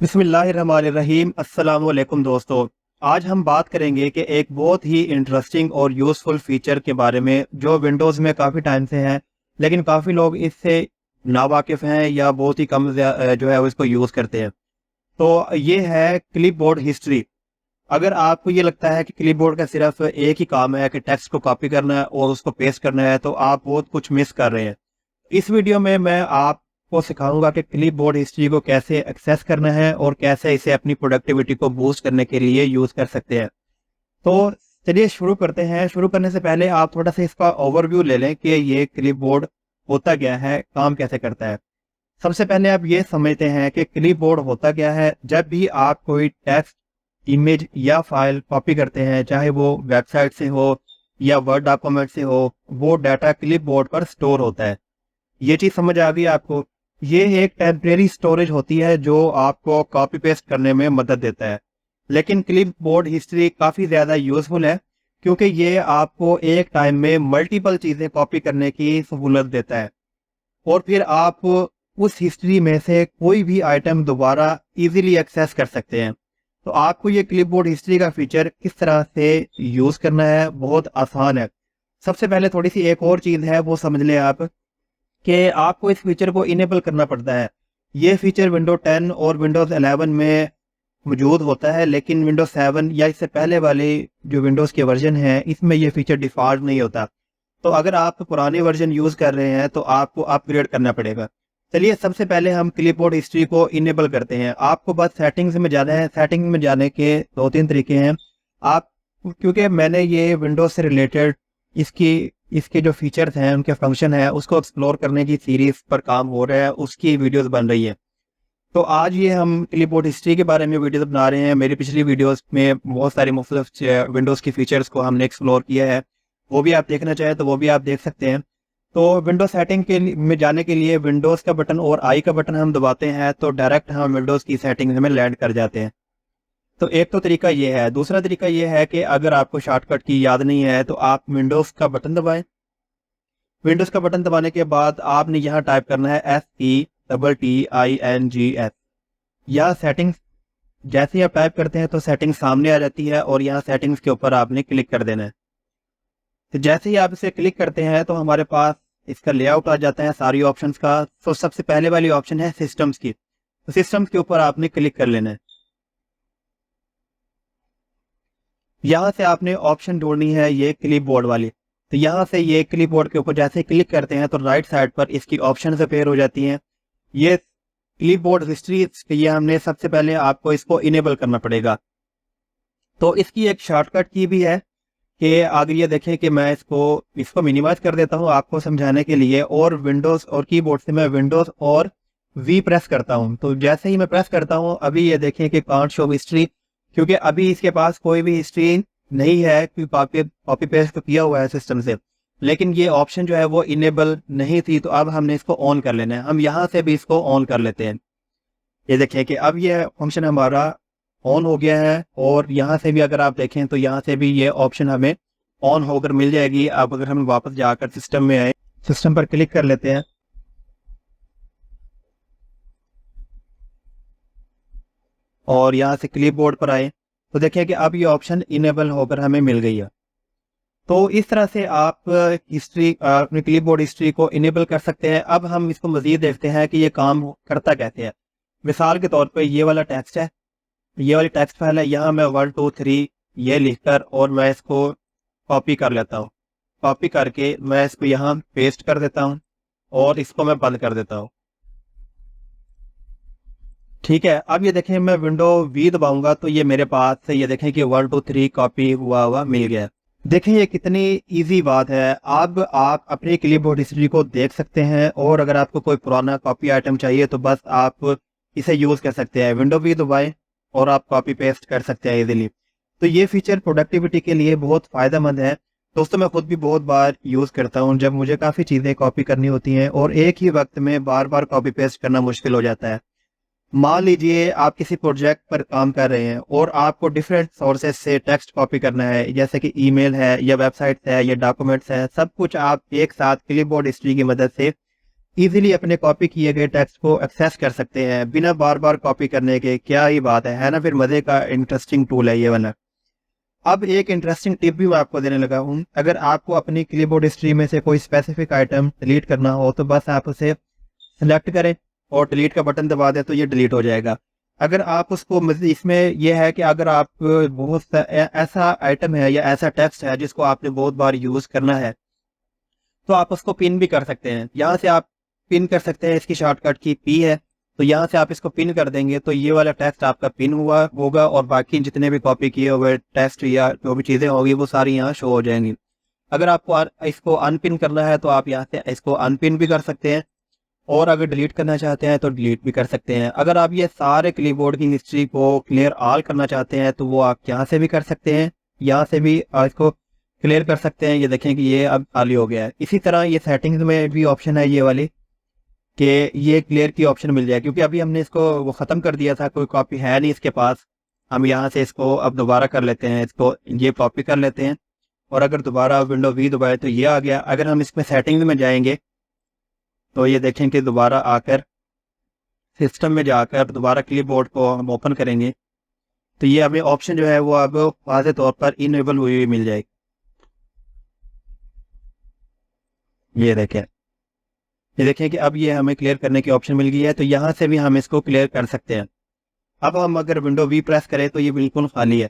बिस्मिल्लाहिर्रहमानिर्रहीम। अस्सलाम वालेकुम दोस्तों। आज हम बात करेंगे कि एक बहुत ही इंटरेस्टिंग और यूज़फुल फीचर के बारे में जो विंडोज़ में काफ़ी टाइम से है, लेकिन काफ़ी लोग इससे नावाकिफ़ हैं या बहुत ही कम जो है वो इसको यूज़ करते हैं। तो ये है क्लिपबोर्ड हिस्ट्री। अगर आपको ये लगता है कि क्लिपबोर्ड का सिर्फ एक ही काम है कि टेक्स्ट को कॉपी करना है और उसको पेस्ट करना है, तो आप बहुत कुछ मिस कर रहे हैं। इस वीडियो में मैं आपको सिखाऊंगा कि क्लिपबोर्ड हिस्ट्री को कैसे एक्सेस करना है और कैसे इसे अपनी प्रोडक्टिविटी को बूस्ट करने के लिए यूज कर सकते हैं। तो चलिए शुरू करते हैं। शुरू करने से पहले आप थोड़ा सा इसका ओवरव्यू ले लें कि ये क्लिपबोर्ड होता क्या है, काम कैसे करता है। सबसे पहले आप ये समझते हैं कि क्लिपबोर्ड होता क्या है। जब भी आप कोई टेक्स्ट, इमेज या फाइल कॉपी करते हैं, चाहे वो वेबसाइट से हो या वर्ड डॉक्यूमेंट से हो, वो डाटा क्लिपबोर्ड पर स्टोर होता है। ये चीज समझ आ गई आपको। ये एक टेम्परेरी स्टोरेज होती है जो आपको कॉपी पेस्ट करने में मदद देता है। लेकिन क्लिपबोर्ड हिस्ट्री काफी ज्यादा यूजफुल है क्योंकि ये आपको एक टाइम में मल्टीपल चीजें कॉपी करने की सहूलत देता है और फिर आप उस हिस्ट्री में से कोई भी आइटम दोबारा इजीली एक्सेस कर सकते हैं। तो आपको ये क्लिपबोर्ड हिस्ट्री का फीचर किस तरह से यूज करना है, बहुत आसान है। सबसे पहले थोड़ी सी एक और चीज है, वो समझ लें आप कि आपको इस फीचर को इनेबल करना पड़ता है। ये फीचर विंडो 10 और विंडोज 11 में मौजूद होता है, लेकिन विंडोज 7 या इससे पहले वाले जो विंडोज के वर्जन है, इसमें ये फीचर डिफॉल्ट नहीं होता। तो अगर आप पुराने वर्जन यूज कर रहे हैं तो आपको अपग्रेड करना पड़ेगा। चलिए सबसे पहले हम क्लिपबोर्ड हिस्ट्री को इनेबल करते हैं। आपको बस सेटिंग्स में जाना है। सेटिंग में जाने के दो तीन तरीके हैं। आप, क्योंकि मैंने ये विंडोज से रिलेटेड इसकी इसके जो फीचर्स हैं, उनके फंक्शन है, उसको एक्सप्लोर करने की सीरीज पर काम हो रहा है, उसकी वीडियोस बन रही है। तो आज ये हम क्लिपबोर्ड हिस्ट्री के बारे में वीडियोस बना रहे हैं। मेरी पिछली वीडियोस में बहुत सारी मुख्तलिफ विंडोज की फीचर्स को हमने एक्सप्लोर किया है, वो भी आप देखना चाहें तो वो भी आप देख सकते हैं। तो विंडोज सेटिंग में जाने के लिए विंडोज का बटन और आई का बटन हम दबाते हैं तो डायरेक्ट हम विंडोज की सेटिंग्स में लैंड कर जाते हैं। तो एक तो तरीका ये है। दूसरा तरीका ये है कि अगर आपको शॉर्टकट की याद नहीं है तो आप विंडोज का बटन दबाएं। विंडोज का बटन दबाने के बाद आपने यहाँ टाइप करना है SETTINGS। यहाँ सेटिंग्स जैसे ही आप टाइप करते हैं तो सेटिंग्स सामने आ जाती है और यहाँ सेटिंग्स के ऊपर आपने क्लिक कर देना है। तो जैसे ही आप इसे क्लिक करते हैं तो हमारे पास इसका लेआउट आ जाता है सारी ऑप्शंस का। तो सबसे पहले वाली ऑप्शन है सिस्टम्स की। तो सिस्टम्स के ऊपर आपने क्लिक कर लेना है। यहाँ से आपने ऑप्शन ढूंढनी है ये क्लिपबोर्ड वाली। तो यहाँ से ये क्लिपबोर्ड के ऊपर जैसे क्लिक करते हैं तो राइट साइड पर इसकी ऑप्शन अपेयर हो जाती हैं। ये क्लिपबोर्ड हिस्ट्री के लिए हमने सबसे पहले आपको इसको इनेबल करना पड़ेगा। तो इसकी एक शॉर्टकट की भी है कि अगर ये देखें कि मैं इसको मिनिमाइज कर देता हूँ आपको समझाने के लिए, और विंडोज और कीबोर्ड से मैं विंडोज और वी प्रेस करता हूँ। तो जैसे ही मैं प्रेस करता हूँ अभी ये देखें कि कांट शो हिस्ट्री, क्योंकि अभी इसके पास कोई भी हिस्ट्री नहीं है क्योंकि कॉपी पेस्ट तो किया हुआ है सिस्टम से, लेकिन ये ऑप्शन जो है वो इनेबल नहीं थी। तो अब हमने इसको ऑन कर लेना है। हम यहाँ से भी इसको ऑन कर लेते हैं। ये देखें कि अब ये फंक्शन हमारा ऑन हो गया है और यहाँ से भी अगर आप देखें तो यहाँ से भी ये ऑप्शन हमें ऑन होकर मिल जाएगी। अब अगर हम वापस जाकर सिस्टम में आए, सिस्टम पर क्लिक कर लेते हैं और यहाँ से क्लिपबोर्ड पर आए तो देखिए कि अब ये ऑप्शन इनेबल होकर हमें मिल गई है। तो इस तरह से आप हिस्ट्री, अपनी क्लिपबोर्ड हिस्ट्री को इनेबल कर सकते हैं। अब हम इसको मजीद देखते हैं कि ये काम करता कैसे है। मिसाल के तौर पर ये वाला टेक्स्ट है, ये वाली टेक्स्ट फाइल है। यहाँ मैं 1 2 3 ये लिखकर और मैं इसको कॉपी कर लेता हूँ। कॉपी करके मैं इसको यहाँ पेस्ट कर देता हूँ और इसको मैं बंद कर देता हूँ। ठीक है। अब ये देखें मैं विंडो वी दबाऊंगा तो ये मेरे पास से ये देखें कि 1 2 3 कॉपी हुआ मिल गया। देखें ये कितनी इजी बात है। अब आप अपनी क्लिपबोर्ड हिस्ट्री को देख सकते हैं और अगर आपको कोई पुराना कॉपी आइटम चाहिए तो बस आप इसे यूज कर सकते हैं। विंडो वी दबाएं और आप कॉपी पेस्ट कर सकते हैं इजीली। तो ये फीचर प्रोडक्टिविटी के लिए बहुत फायदेमंद है दोस्तों। मैं खुद भी बहुत बार यूज करता हूँ जब मुझे काफी चीजें कॉपी करनी होती हैं और एक ही वक्त में बार बार कॉपी पेस्ट करना मुश्किल हो जाता है। मान लीजिए आप किसी प्रोजेक्ट पर काम कर रहे हैं और आपको डिफरेंट सोर्सेज से टेक्स्ट कॉपी करना है, जैसे कि ईमेल है या वेबसाइट है या डॉक्यूमेंट्स है, सब कुछ आप एक साथ क्लिपबोर्ड हिस्ट्री की मदद से इजीली अपने कॉपी किए गए टेक्स्ट को एक्सेस कर सकते हैं बिना बार बार कॉपी करने के। क्या ही बात है ना? फिर मजे का इंटरेस्टिंग टूल है ये वाला। अब एक इंटरेस्टिंग टिप भी मैं आपको देने लगा हूँ। अगर आपको अपनी क्लिपबोर्ड हिस्ट्री में से कोई स्पेसिफिक आइटम डिलीट करना हो तो बस आप उसे सिलेक्ट करें और डिलीट का बटन दबा दें तो ये डिलीट हो जाएगा। अगर आप उसको इसमें यह है कि अगर आप ऐसा आइटम है या ऐसा टेक्स्ट है जिसको आपने बहुत बार यूज करना है तो आप उसको पिन भी कर सकते हैं। यहाँ से आप पिन कर सकते हैं, इसकी शॉर्टकट की पी है। तो यहाँ से आप इसको पिन कर देंगे तो ये वाला टेक्स्ट आपका पिन हुआ होगा और बाकी जितने भी कॉपी किए हुए टेक्स्ट या जो भी चीज़ें होगी वो सारी यहाँ शो हो जाएंगी। अगर आपको इसको अनपिन करना है तो आप यहाँ से इसको अनपिन भी कर सकते हैं और अगर डिलीट करना चाहते हैं तो डिलीट भी कर सकते हैं। अगर आप ये सारे क्लिपबोर्ड की हिस्ट्री को क्लियर ऑल करना चाहते हैं तो वो आप यहाँ से भी कर सकते हैं, यहाँ से भी इसको क्लियर कर सकते हैं। ये देखें कि ये अब खाली हो गया है। इसी तरह ये सेटिंग्स में भी ऑप्शन है ये वाली कि ये क्लियर की ऑप्शन मिल जाए, क्योंकि अभी हमने इसको वो ख़त्म कर दिया था, कोई कॉपी है नहीं इसके पास। हम यहाँ से इसको अब दोबारा कर लेते हैं, इसको ये कॉपी कर लेते हैं और अगर दोबारा विंडो वी दबाए तो ये आ गया। अगर हम इसमें सेटिंग्स में जाएंगे तो ये देखें कि दोबारा आकर सिस्टम में जाकर दोबारा क्लिपबोर्ड को हम ओपन करेंगे तो ये हमें ऑप्शन जो है वो अब वाज़े तौर पर इनेबल हुई हुई मिल जाएगी। ये देखें कि अब ये हमें क्लियर करने की ऑप्शन मिल गई है, तो यहाँ से भी हम इसको क्लियर कर सकते हैं। अब हम अगर विंडो वी प्रेस करें तो ये बिल्कुल खाली है।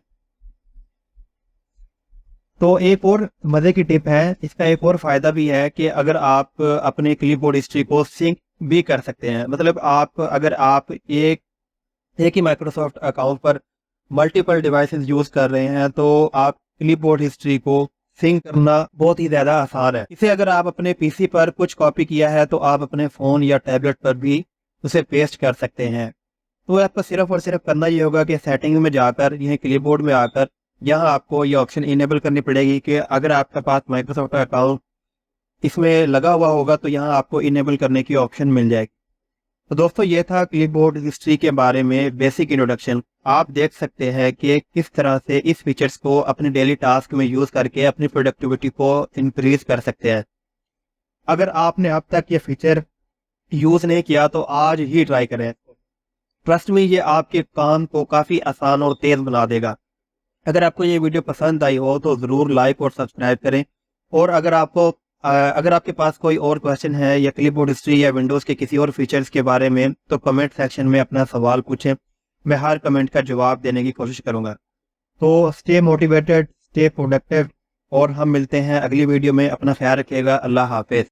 तो एक और मजे की टिप है, इसका एक और फायदा भी है कि अगर आप अपने क्लिपबोर्ड हिस्ट्री को सिंक भी कर सकते हैं। मतलब अगर आप एक ही माइक्रोसॉफ्ट अकाउंट पर मल्टीपल डिवाइसेस यूज कर रहे हैं तो आप क्लिपबोर्ड हिस्ट्री को सिंक करना बहुत ही ज्यादा आसान है। इसे अगर आप अपने पीसी पर कुछ कॉपी किया है तो आप अपने फोन या टैबलेट पर भी उसे पेस्ट कर सकते हैं। तो आपको सिर्फ और सिर्फ करना ये होगा कि सेटिंग में जाकर यह क्लिपबोर्ड में आकर यहाँ आपको ये ऑप्शन इनेबल करनी पड़ेगी कि अगर आपके पास माइक्रोसॉफ्ट अकाउंट इसमें लगा हुआ होगा तो यहाँ आपको इनेबल करने की ऑप्शन मिल जाएगी। तो दोस्तों ये था क्लिपबोर्ड हिस्ट्री के बारे में बेसिक इंट्रोडक्शन। आप देख सकते हैं कि किस तरह से इस फीचर्स को अपने डेली टास्क में यूज करके अपनी प्रोडक्टिविटी को इंक्रीज कर सकते हैं। अगर आपने अब तक ये फीचर यूज नहीं किया तो आज ही ट्राई करें। ट्रस्ट में ये आपके काम को काफी आसान और तेज बना देगा। अगर आपको ये वीडियो पसंद आई हो तो जरूर लाइक और सब्सक्राइब करें। और अगर आपके पास कोई और क्वेश्चन है या क्लिपबोर्ड हिस्ट्री या विंडोज के किसी और फीचर्स के बारे में तो कमेंट सेक्शन में अपना सवाल पूछें, मैं हर कमेंट का जवाब देने की कोशिश करूंगा। तो स्टे मोटिवेटेड, स्टे प्रोडक्टिव और हम मिलते हैं अगली वीडियो में। अपना ख्याल रखिएगा। अल्लाह हाफिज।